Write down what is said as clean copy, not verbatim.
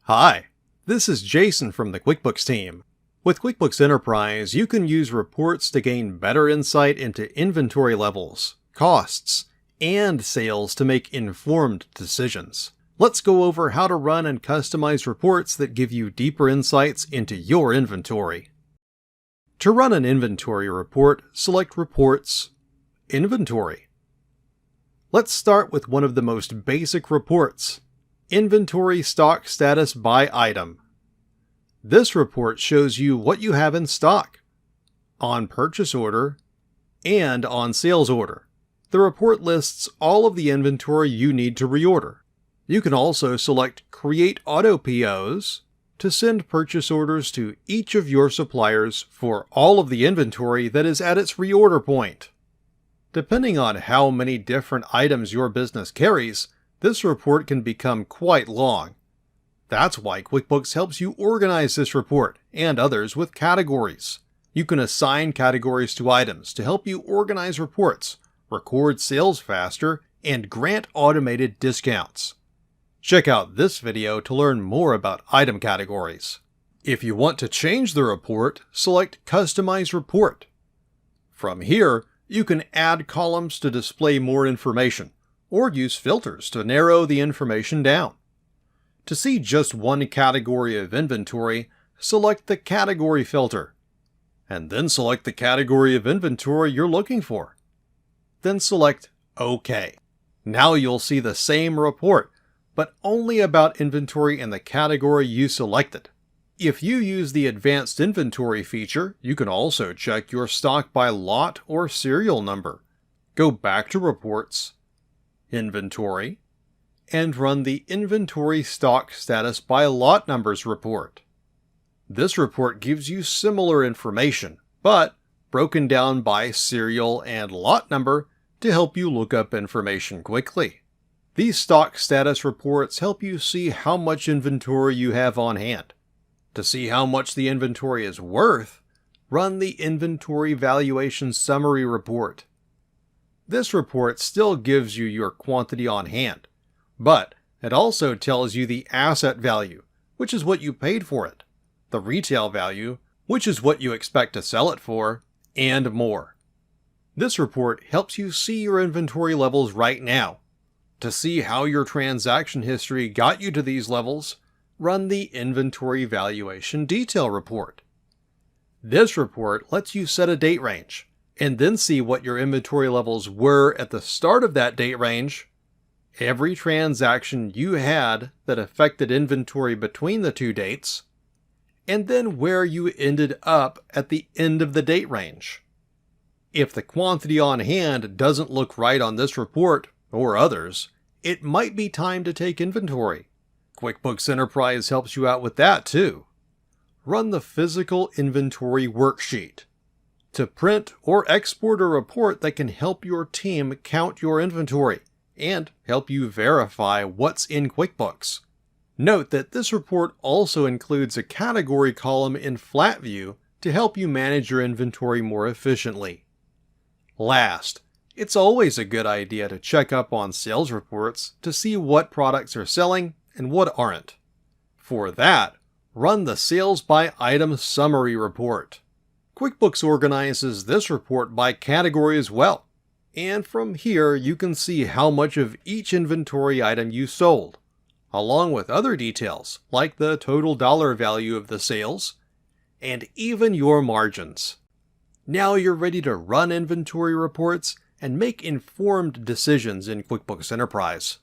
Hi, this is Jason from the QuickBooks team. With QuickBooks Enterprise, you can use reports to gain better insight into inventory levels, costs, and sales to make informed decisions. Let's go over how to run and customize reports that give you deeper insights into your inventory. To run an inventory report, select Reports, Inventory. Let's start with one of the most basic reports, Inventory Stock Status by Item. This report shows you what you have in stock, on purchase order, and on sales order. The report lists all of the inventory you need to reorder. You can also select Create Auto POs to send purchase orders to each of your suppliers for all of the inventory that is at its reorder point. Depending on how many different items your business carries, this report can become quite long. That's why QuickBooks helps you organize this report and others with categories. You can assign categories to items to help you organize reports, record sales faster, and grant automated discounts. Check out this video to learn more about item categories. If you want to change the report, select Customize Report. From here, you can add columns to display more information, or use filters to narrow the information down. To see just one category of inventory, select the Category filter, and then select the category of inventory you're looking for. Then select OK. Now you'll see the same report, but only about inventory in the category you selected. If you use the Advanced Inventory feature, you can also check your stock by lot or serial number. Go back to Reports, Inventory, and run the Inventory Stock Status by Lot Numbers report. This report gives you similar information, but broken down by serial and lot number to help you look up information quickly. These stock status reports help you see how much inventory you have on hand. To see how much the inventory is worth, run the Inventory Valuation Summary report. This report still gives you your quantity on hand, but it also tells you the asset value, which is what you paid for it, the retail value, which is what you expect to sell it for, and more. This report helps you see your inventory levels right now. To see how your transaction history got you to these levels, run the Inventory Valuation Detail report. This report lets you set a date range, and then see what your inventory levels were at the start of that date range, every transaction you had that affected inventory between the two dates, and then where you ended up at the end of the date range. If the quantity on hand doesn't look right on this report, or others, it might be time to take inventory. QuickBooks Enterprise helps you out with that too. Run the Physical Inventory worksheet to print or export a report that can help your team count your inventory and help you verify what's in QuickBooks. Note that this report also includes a category column in flat view to help you manage your inventory more efficiently. Last, it's always a good idea to check up on sales reports to see what products are selling and what aren't. For that, run the Sales by Item Summary report. QuickBooks organizes this report by category as well, and from here you can see how much of each inventory item you sold, along with other details like the total dollar value of the sales, and even your margins. Now you're ready to run inventory reports and make informed decisions in QuickBooks Enterprise.